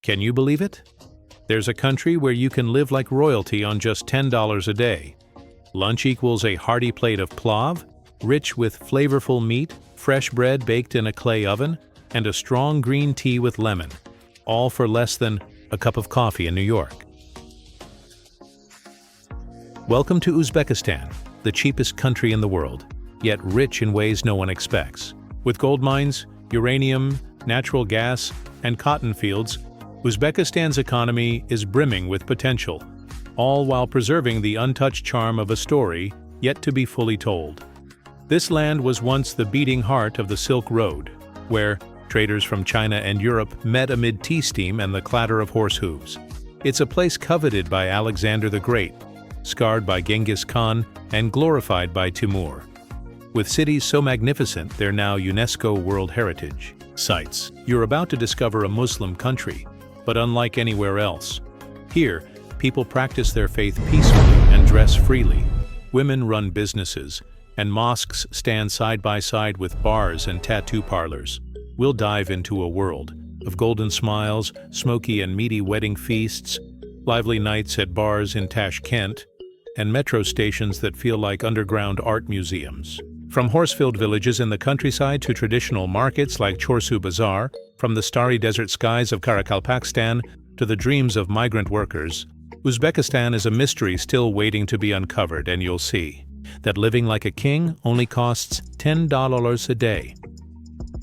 Can you believe it? There's a country where you can live like royalty on just $10 a day. Lunch equals a hearty plate of plov, rich with flavorful meat, fresh bread baked in a clay oven, and a strong green tea with lemon, all for less than a cup of coffee in New York. Welcome to Uzbekistan, the cheapest country in the world, yet rich in ways no one expects. With gold mines, uranium, natural gas, and cotton fields, Uzbekistan's economy is brimming with potential, all while preserving the untouched charm of a story yet to be fully told. This land was once the beating heart of the Silk Road, where traders from China and Europe met amid tea steam and the clatter of horse hooves. It's a place coveted by Alexander the Great, scarred by Genghis Khan, and glorified by Timur. With cities so magnificent they're now UNESCO World Heritage sites. You're about to discover a Muslim country, but unlike anywhere else. Here, people practice their faith peacefully and dress freely. Women run businesses, and mosques stand side by side with bars and tattoo parlors. We'll dive into a world of golden smiles, smoky and meaty wedding feasts, lively nights at bars in Tashkent, and metro stations that feel like underground art museums. From horse-filled villages in the countryside to traditional markets like Chorsu Bazaar, from the starry desert skies of Karakalpakstan to the dreams of migrant workers, Uzbekistan is a mystery still waiting to be uncovered, and you'll see that living like a king only costs $10 a day.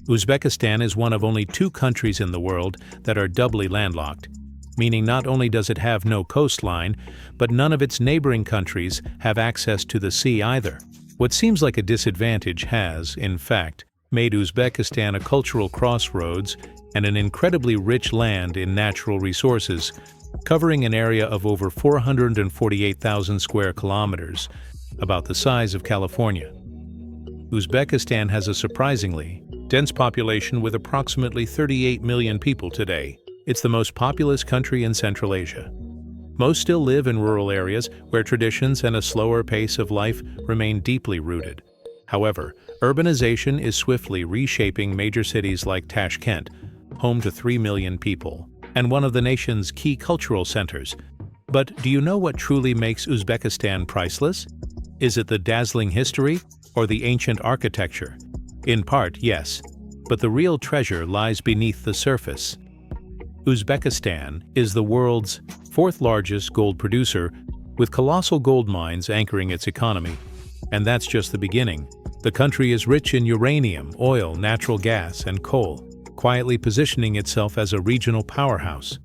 Uzbekistan is one of only 2 countries in the world that are doubly landlocked, meaning not only does it have no coastline, but none of its neighboring countries have access to the sea either. What seems like a disadvantage has, in fact, made Uzbekistan a cultural crossroads and an incredibly rich land in natural resources, covering an area of over 448,000 square kilometers, about the size of California. Uzbekistan has a surprisingly dense population with approximately 38 million people today. It's the most populous country in Central Asia. Most still live in rural areas where traditions and a slower pace of life remain deeply rooted. However, urbanization is swiftly reshaping major cities like Tashkent, home to 3 million people, and one of the nation's key cultural centers. But do you know what truly makes Uzbekistan priceless? Is it the dazzling history or the ancient architecture? In part, yes, but the real treasure lies beneath the surface. Uzbekistan is the world's 4th largest gold producer, with colossal gold mines anchoring its economy. And that's just the beginning. The country is rich in uranium, oil, natural gas, and coal, quietly positioning itself as a regional powerhouse.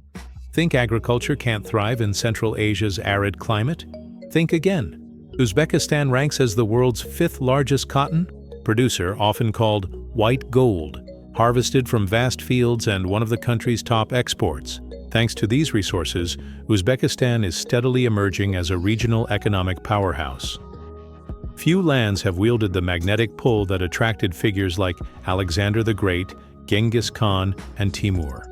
Think agriculture can't thrive in Central Asia's arid climate? Think again. Uzbekistan ranks as the world's 5th largest cotton producer, often called white gold, harvested from vast fields and one of the country's top exports. Thanks to these resources, Uzbekistan is steadily emerging as a regional economic powerhouse. Few lands have wielded the magnetic pull that attracted figures like Alexander the Great, Genghis Khan, and Timur.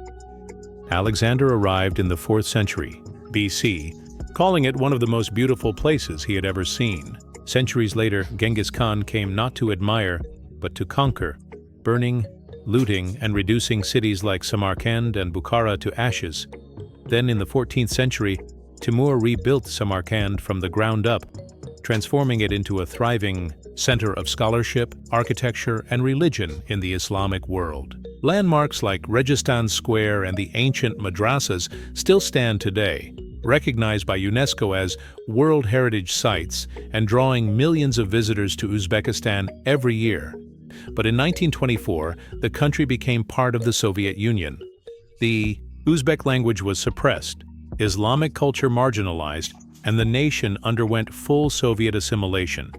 Alexander arrived in the 4th century BC, calling it one of the most beautiful places he had ever seen. Centuries later, Genghis Khan came not to admire, but to conquer, burning, looting, and reducing cities like Samarkand and Bukhara to ashes. Then in the 14th century, Timur rebuilt Samarkand from the ground up, transforming it into a thriving center of scholarship, architecture, and religion in the Islamic world. Landmarks like Registan Square and the ancient madrasas still stand today, recognized by UNESCO as World Heritage Sites and drawing millions of visitors to Uzbekistan every year. But in 1924, the country became part of the Soviet Union. The Uzbek language was suppressed, Islamic culture marginalized, and the nation underwent full Soviet assimilation.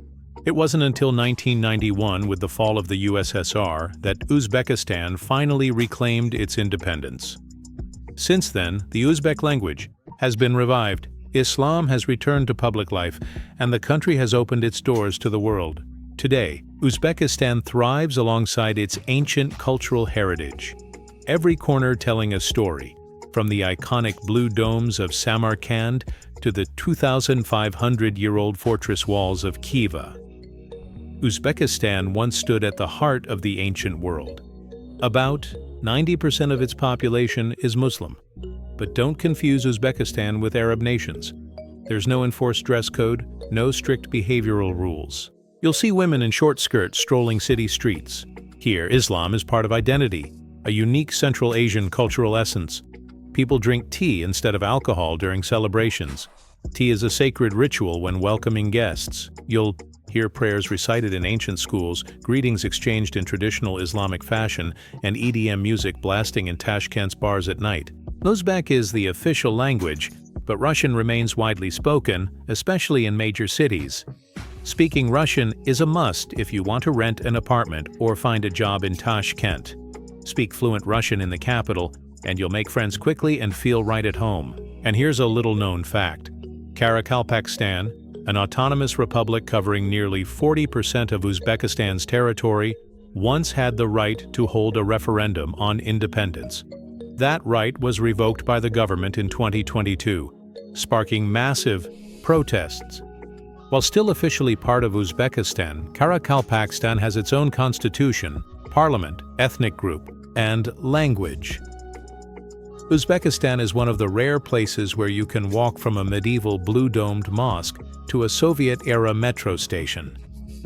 It wasn't until 1991, with the fall of the USSR, that Uzbekistan finally reclaimed its independence. Since then, the Uzbek language has been revived, Islam has returned to public life, and the country has opened its doors to the world. Today, Uzbekistan thrives alongside its ancient cultural heritage, every corner telling a story, from the iconic blue domes of Samarkand to the 2,500-year-old fortress walls of Khiva. Uzbekistan once stood at the heart of the ancient world. About 90% of its population is Muslim, But don't confuse Uzbekistan with Arab nations. There's no enforced dress code, no strict behavioral rules. You'll see women in short skirts strolling city streets. Here, Islam is part of identity, a unique Central Asian cultural essence. People drink tea instead of alcohol during celebrations. Tea is a sacred ritual when welcoming guests. You'll hear prayers recited in ancient schools, greetings exchanged in traditional Islamic fashion, and EDM music blasting in Tashkent's bars at night. Uzbek is the official language, but Russian remains widely spoken, especially in major cities. Speaking Russian is a must if you want to rent an apartment or find a job in Tashkent. Speak fluent Russian in the capital, and you'll make friends quickly and feel right at home. And here's a little-known fact. Karakalpakstan, an autonomous republic covering nearly 40% of Uzbekistan's territory, once had the right to hold a referendum on independence. That right was revoked by the government in 2022, sparking massive protests. While still officially part of Uzbekistan, Karakalpakstan has its own constitution, parliament, ethnic group, and language. Uzbekistan is one of the rare places where you can walk from a medieval blue-domed mosque to a Soviet-era metro station,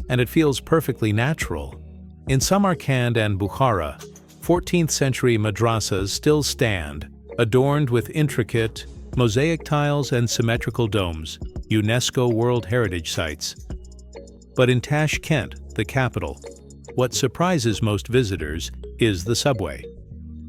and it feels perfectly natural. In Samarkand and Bukhara, 14th-century madrasas still stand, adorned with intricate, mosaic tiles and symmetrical domes, UNESCO World Heritage Sites. But in Tashkent, the capital, what surprises most visitors is the subway.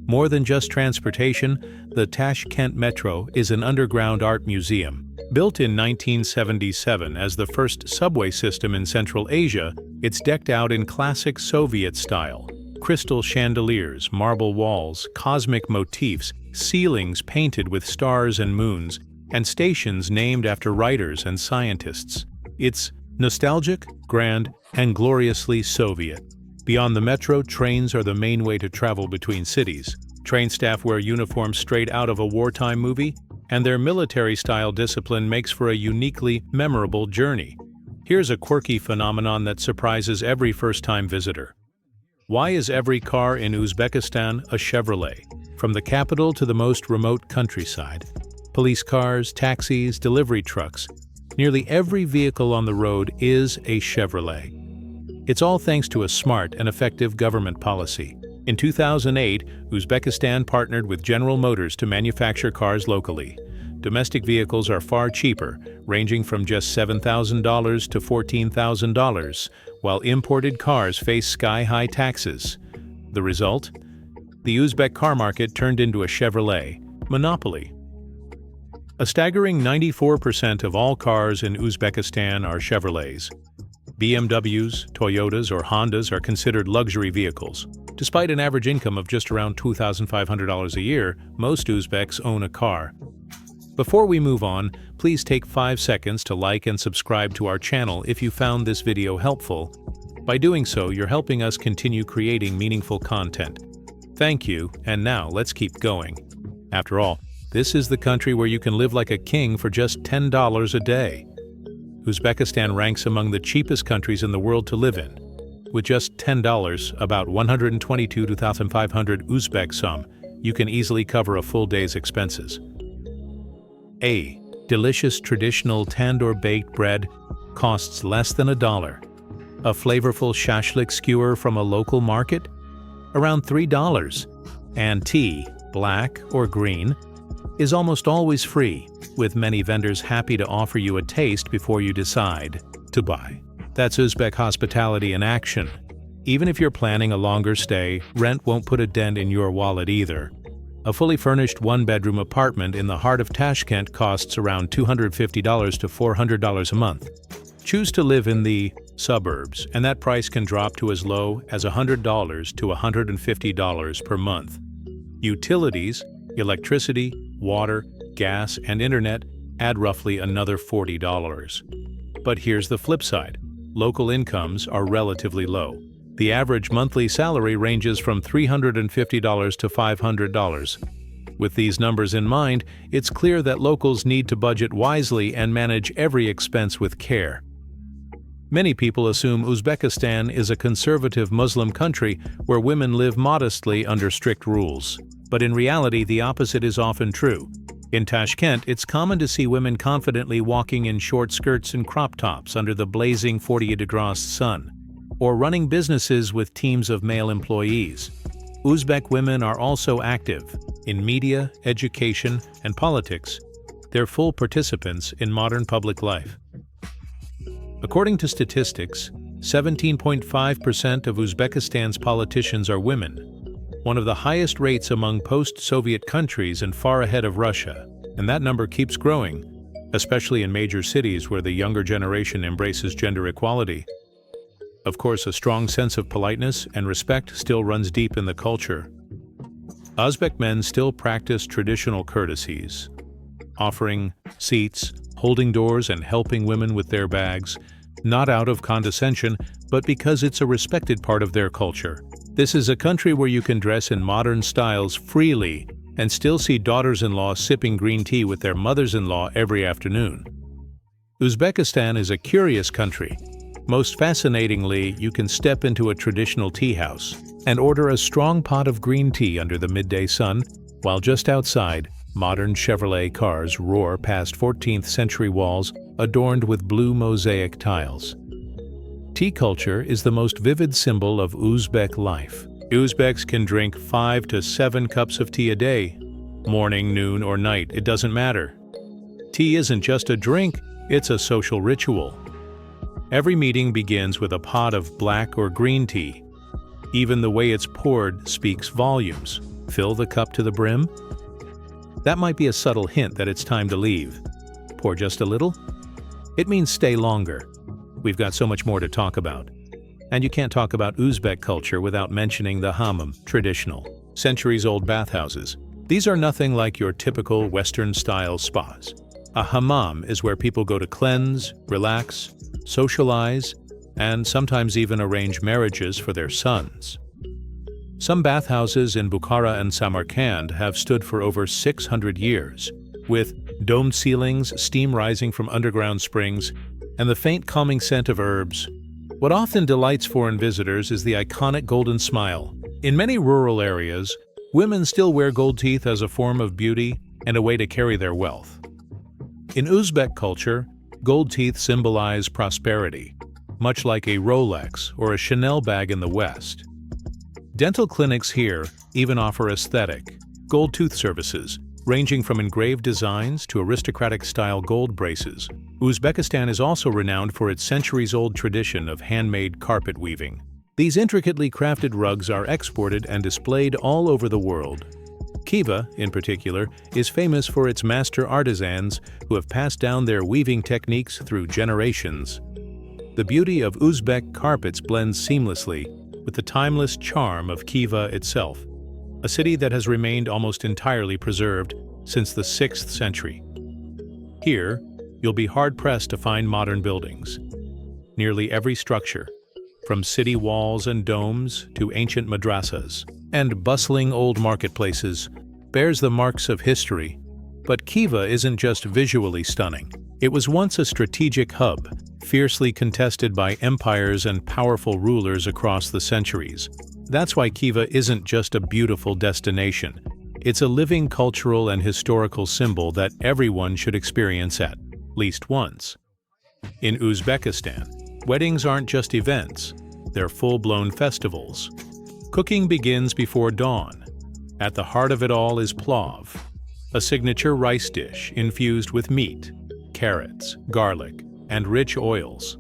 More than just transportation, the Tashkent Metro is an underground art museum. Built in 1977 as the first subway system in Central Asia, it's decked out in classic Soviet style. Crystal chandeliers, marble walls, cosmic motifs, ceilings painted with stars and moons, and stations named after writers and scientists. It's nostalgic, grand, and gloriously Soviet. Beyond the metro, trains are the main way to travel between cities. Train staff wear uniforms straight out of a wartime movie, and their military-style discipline makes for a uniquely memorable journey. Here's a quirky phenomenon that surprises every first-time visitor. Why is every car in Uzbekistan a Chevrolet? From the capital to the most remote countryside. Police cars, taxis, delivery trucks. Nearly every vehicle on the road is a Chevrolet. It's all thanks to a smart and effective government policy. In 2008, Uzbekistan partnered with General Motors to manufacture cars locally. Domestic vehicles are far cheaper, ranging from just $7,000 to $14,000, while imported cars face sky-high taxes. The result? The Uzbek car market turned into a Chevrolet monopoly. A staggering 94% of all cars in Uzbekistan are Chevrolets. BMWs, Toyotas, or Hondas are considered luxury vehicles. Despite an average income of just around $2,500 a year, most Uzbeks own a car. Before we move on, please take 5 seconds to like and subscribe to our channel if you found this video helpful. By doing so, you're helping us continue creating meaningful content. Thank you, and now let's keep going. After all, this is the country where you can live like a king for just $10 a day. Uzbekistan ranks among the cheapest countries in the world to live in. With just $10, about 122 to 1,500 Uzbek sum, you can easily cover a full day's expenses. A. Delicious traditional tandoor baked bread costs less than $1. A flavorful shashlik skewer from a local market? Around $3. And tea, black or green, is almost always free, with many vendors happy to offer you a taste before you decide to buy. That's Uzbek hospitality in action. Even if you're planning a longer stay, rent won't put a dent in your wallet either. A fully furnished one-bedroom apartment in the heart of Tashkent costs around $250 to $400 a month. Choose to live in the suburbs, and that price can drop to as low as $100 to $150 per month. Utilities, electricity, water, gas, and internet add roughly another $40. But here's the flip side. Local incomes are relatively low. The average monthly salary ranges from $350 to $500. With these numbers in mind, it's clear that locals need to budget wisely and manage every expense with care. Many people assume Uzbekistan is a conservative Muslim country where women live modestly under strict rules. But in reality, the opposite is often true. In Tashkent, it's common to see women confidently walking in short skirts and crop tops under the blazing 40-degree sun, or running businesses with teams of male employees. Uzbek women are also active in media, education, and politics. They're full participants in modern public life. According to statistics, 17.5% of Uzbekistan's politicians are women, one of the highest rates among post-Soviet countries and far ahead of Russia, and that number keeps growing, especially in major cities where the younger generation embraces gender equality. Of course, a strong sense of politeness and respect still runs deep in the culture. Uzbek men still practice traditional courtesies, offering seats, holding doors, and helping women with their bags, not out of condescension, but because it's a respected part of their culture. This is a country where you can dress in modern styles freely and still see daughters-in-law sipping green tea with their mothers-in-law every afternoon. Uzbekistan is a curious country. Most fascinatingly, you can step into a traditional tea house and order a strong pot of green tea under the midday sun, while just outside, modern Chevrolet cars roar past 14th-century walls adorned with blue mosaic tiles. Tea culture is the most vivid symbol of Uzbek life. Uzbeks can drink 5 to 7 cups of tea a day. Morning, noon, or night, it doesn't matter. Tea isn't just a drink, it's a social ritual. Every meeting begins with a pot of black or green tea. Even the way it's poured speaks volumes. Fill the cup to the brim? That might be a subtle hint that it's time to leave. Pour just a little? It means stay longer. We've got so much more to talk about. And you can't talk about Uzbek culture without mentioning the hammam, traditional, centuries-old bathhouses. These are nothing like your typical Western-style spas. A hammam is where people go to cleanse, relax, socialize, and sometimes even arrange marriages for their sons. Some bathhouses in Bukhara and Samarkand have stood for over 600 years, with domed ceilings, steam rising from underground springs, and the faint calming scent of herbs. What often delights foreign visitors is the iconic golden smile. In many rural areas, women still wear gold teeth as a form of beauty and a way to carry their wealth. In Uzbek culture, gold teeth symbolize prosperity, much like a Rolex or a Chanel bag in the West. Dental clinics here even offer aesthetic, gold tooth services, ranging from engraved designs to aristocratic-style gold braces. Uzbekistan is also renowned for its centuries-old tradition of handmade carpet weaving. These intricately crafted rugs are exported and displayed all over the world. Khiva, in particular, is famous for its master artisans who have passed down their weaving techniques through generations. The beauty of Uzbek carpets blends seamlessly with the timeless charm of Khiva itself, a city that has remained almost entirely preserved since the 6th century. Here, you'll be hard-pressed to find modern buildings. Nearly every structure, from city walls and domes to ancient madrasas and bustling old marketplaces, bears the marks of history. But Khiva isn't just visually stunning. It was once a strategic hub, fiercely contested by empires and powerful rulers across the centuries. That's why Khiva isn't just a beautiful destination. It's a living cultural and historical symbol that everyone should experience at least once. In Uzbekistan, weddings aren't just events, they're full-blown festivals. Cooking begins before dawn. At the heart of it all is plov, a signature rice dish infused with meat, carrots, garlic, and rich oils.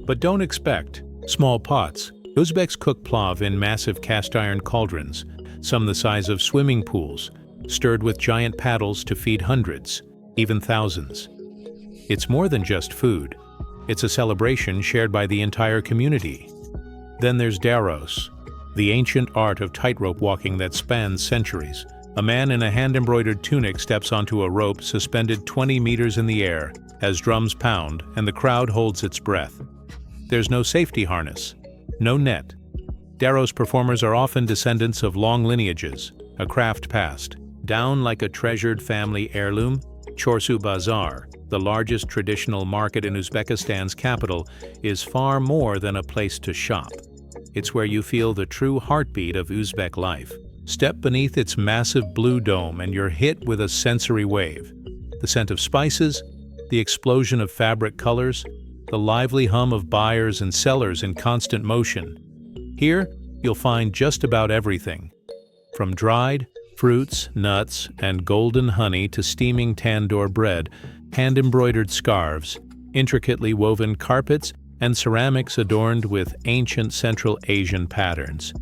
But don't expect small pots. Uzbeks cook plov in massive cast-iron cauldrons, some the size of swimming pools, stirred with giant paddles to feed hundreds, even thousands. It's more than just food. It's a celebration shared by the entire community. Then there's daros, the ancient art of tightrope walking that spans centuries. A man in a hand-embroidered tunic steps onto a rope suspended 20 meters in the air as drums pound and the crowd holds its breath. There's no safety harness, no net. Daros performers are often descendants of long lineages, a craft passed down like a treasured family heirloom. Chorsu Bazaar, the largest traditional market in Uzbekistan's capital, is far more than a place to shop. It's where you feel the true heartbeat of Uzbek life. Step beneath its massive blue dome and you're hit with a sensory wave. The scent of spices, the explosion of fabric colors, the lively hum of buyers and sellers in constant motion. Here, you'll find just about everything, from dried fruits, nuts, and golden honey to steaming tandoor bread, hand-embroidered scarves, intricately woven carpets, and ceramics adorned with ancient Central Asian patterns.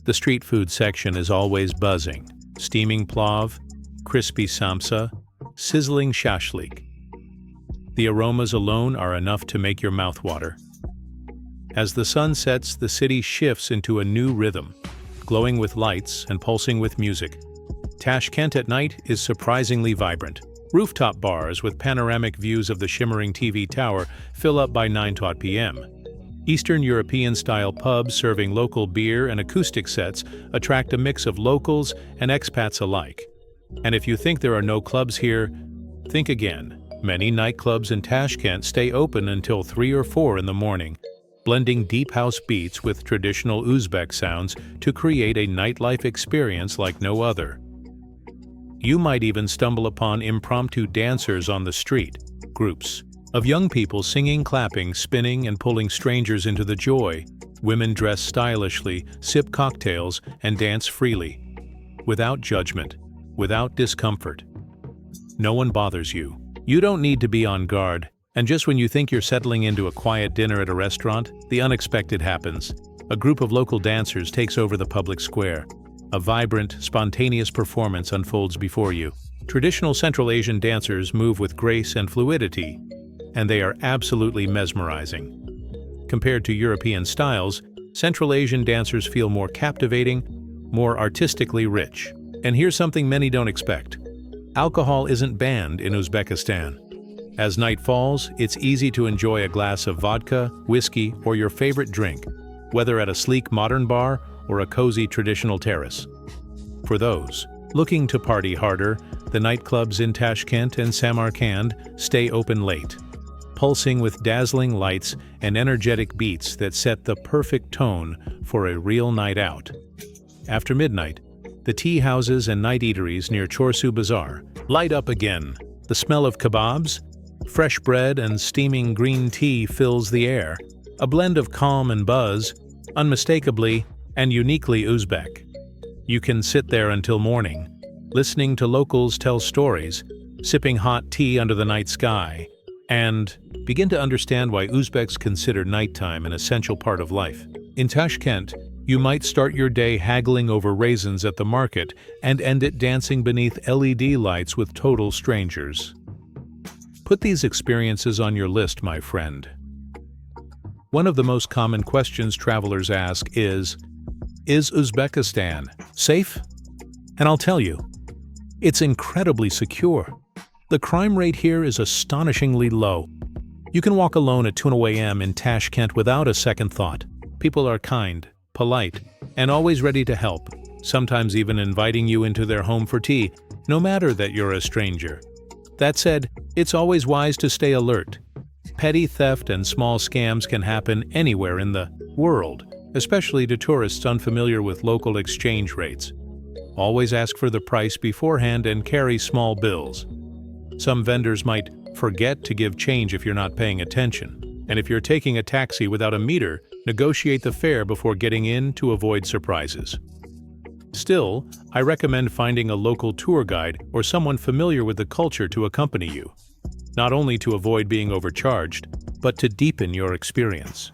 The street food section is always buzzing. Steaming plov, crispy samsa, sizzling shashlik. The aromas alone are enough to make your mouth water. As the sun sets, the city shifts into a new rhythm, glowing with lights and pulsing with music. Tashkent at night is surprisingly vibrant. Rooftop bars with panoramic views of the shimmering TV tower fill up by 9 p.m. Eastern European-style pubs serving local beer and acoustic sets attract a mix of locals and expats alike. And if you think there are no clubs here, think again. Many nightclubs in Tashkent stay open until 3 or 4 in the morning, blending deep house beats with traditional Uzbek sounds to create a nightlife experience like no other. You might even stumble upon impromptu dancers on the street, groups of young people singing, clapping, spinning, and pulling strangers into the joy. Women dress stylishly, sip cocktails, and dance freely, without judgment, without discomfort. No one bothers you. You don't need to be on guard, and just when you think you're settling into a quiet dinner at a restaurant, the unexpected happens. A group of local dancers takes over the public square. A vibrant, spontaneous performance unfolds before you. Traditional Central Asian dancers move with grace and fluidity, and they are absolutely mesmerizing. Compared to European styles, Central Asian dancers feel more captivating, more artistically rich. And here's something many don't expect. Alcohol isn't banned in Uzbekistan. As night falls, it's easy to enjoy a glass of vodka, whiskey, or your favorite drink, whether at a sleek modern bar or a cozy traditional terrace. For those looking to party harder, the nightclubs in Tashkent and Samarkand stay open late, pulsing with dazzling lights and energetic beats that set the perfect tone for a real night out. After midnight, the tea houses and night eateries near Chorsu Bazaar light up again. The smell of kebabs, fresh bread, and steaming green tea fills the air, a blend of calm and buzz, unmistakably and uniquely Uzbek. You can sit there until morning, listening to locals tell stories, sipping hot tea under the night sky, and begin to understand why Uzbeks consider nighttime an essential part of life. In Tashkent, you might start your day haggling over raisins at the market and end it dancing beneath LED lights with total strangers. Put these experiences on your list, my friend. One of the most common questions travelers ask is Uzbekistan safe? And I'll tell you, it's incredibly secure. The crime rate here is astonishingly low. You can walk alone at 2 a.m. in Tashkent without a second thought. People are kind, polite, and always ready to help, sometimes even inviting you into their home for tea, no matter that you're a stranger. That said, it's always wise to stay alert. Petty theft and small scams can happen anywhere in the world, especially to tourists unfamiliar with local exchange rates. Always ask for the price beforehand and carry small bills. Some vendors might forget to give change if you're not paying attention. And if you're taking a taxi without a meter, negotiate the fare before getting in to avoid surprises. Still, I recommend finding a local tour guide or someone familiar with the culture to accompany you, not only to avoid being overcharged, but to deepen your experience.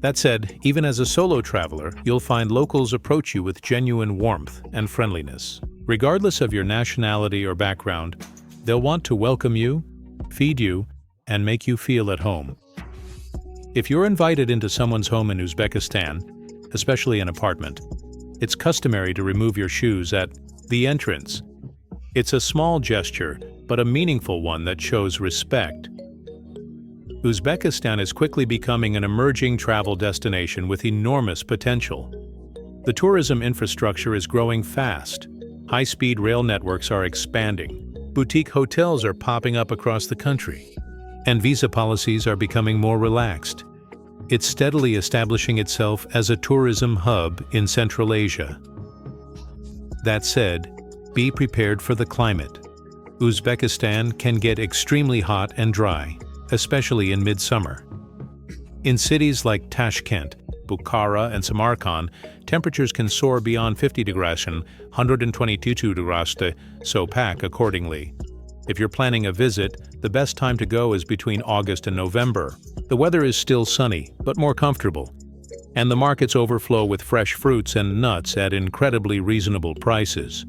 That said, even as a solo traveler, you'll find locals approach you with genuine warmth and friendliness. Regardless of your nationality or background, they'll want to welcome you, feed you, and make you feel at home. If you're invited into someone's home in Uzbekistan, especially an apartment, it's customary to remove your shoes at the entrance. It's a small gesture, but a meaningful one that shows respect. Uzbekistan is quickly becoming an emerging travel destination with enormous potential. The tourism infrastructure is growing fast. High-speed rail networks are expanding. Boutique hotels are popping up across the country. And visa policies are becoming more relaxed. It's steadily establishing itself as a tourism hub in Central Asia. That said, be prepared for the climate. Uzbekistan can get extremely hot and dry, especially in midsummer. In cities like Tashkent, Bukhara, and Samarkand, temperatures can soar beyond 50 degrees and 122 degrees, so pack accordingly. If you're planning a visit, the best time to go is between August and November. The weather is still sunny, but more comfortable, and the markets overflow with fresh fruits and nuts at incredibly reasonable prices.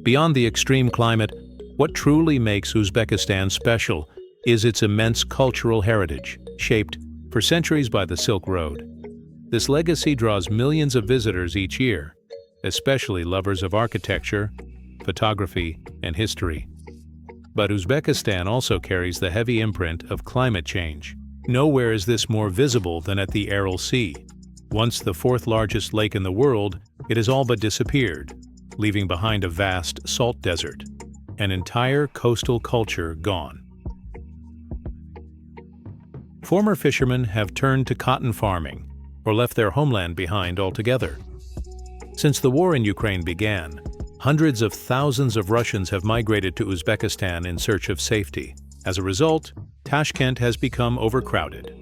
Beyond the extreme climate, what truly makes Uzbekistan special is its immense cultural heritage, shaped for centuries by the Silk Road. This legacy draws millions of visitors each year, especially lovers of architecture, photography, and history. But Uzbekistan also carries the heavy imprint of climate change. Nowhere is this more visible than at the Aral Sea. Once the fourth largest lake in the world, it has all but disappeared, leaving behind a vast salt desert, an entire coastal culture gone. Former fishermen have turned to cotton farming or left their homeland behind altogether. Since the war in Ukraine began, hundreds of thousands of Russians have migrated to Uzbekistan in search of safety. As a result, Tashkent has become overcrowded.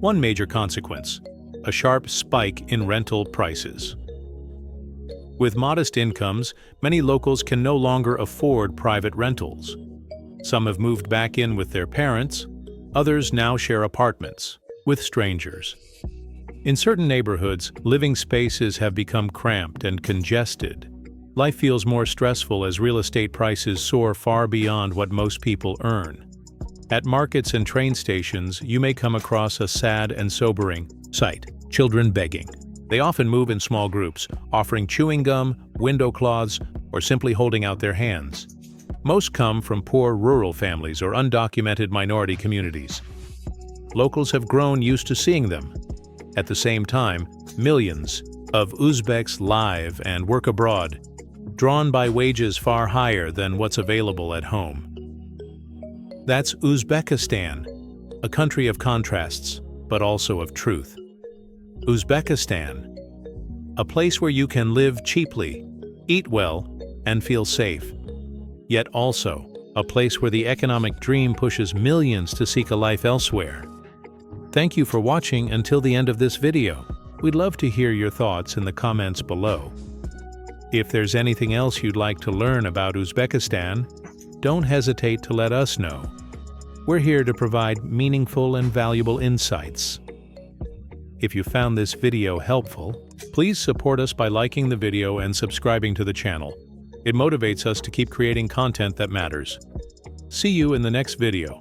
One major consequence: a sharp spike in rental prices. With modest incomes, many locals can no longer afford private rentals. Some have moved back in with their parents, others now share apartments with strangers. In certain neighborhoods, living spaces have become cramped and congested. Life feels more stressful as real estate prices soar far beyond what most people earn. At markets and train stations, you may come across a sad and sobering sight: children begging. They often move in small groups, offering chewing gum, window cloths, or simply holding out their hands. Most come from poor rural families or undocumented minority communities. Locals have grown used to seeing them. At the same time, millions of Uzbeks live and work abroad, drawn by wages far higher than what's available at home. That's Uzbekistan, a country of contrasts, but also of truth. Uzbekistan, a place where you can live cheaply, eat well, and feel safe. Yet also, a place where the economic dream pushes millions to seek a life elsewhere. Thank you for watching until the end of this video. We'd love to hear your thoughts in the comments below. If there's anything else you'd like to learn about Uzbekistan, don't hesitate to let us know. We're here to provide meaningful and valuable insights. If you found this video helpful, please support us by liking the video and subscribing to the channel. It motivates us to keep creating content that matters. See you in the next video.